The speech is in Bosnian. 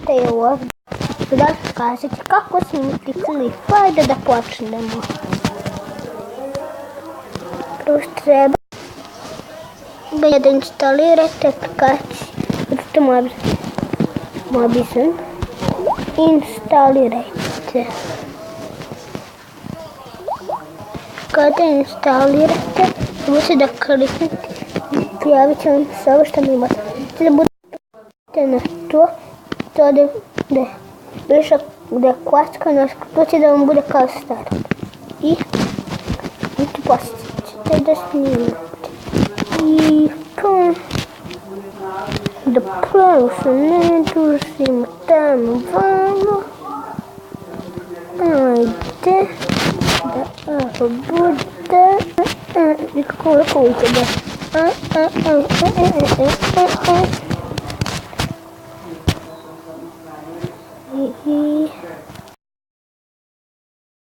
Te je ovdje da kažete kako smo uticali fajde da počnemo. Prvo treba da instalirate aplikaciju. Uzmite Mobizen. Instalirajte. Kada instalirate, možete da kliknete i prijavit će vam se ovo što mi imate. Da budete na to da više gde je kocka, to će da vam bude kao start. I poslije ćete da snimate. I to da pravi se ne dužimo tamo vamo. Ajde da ovo bude i koliko će da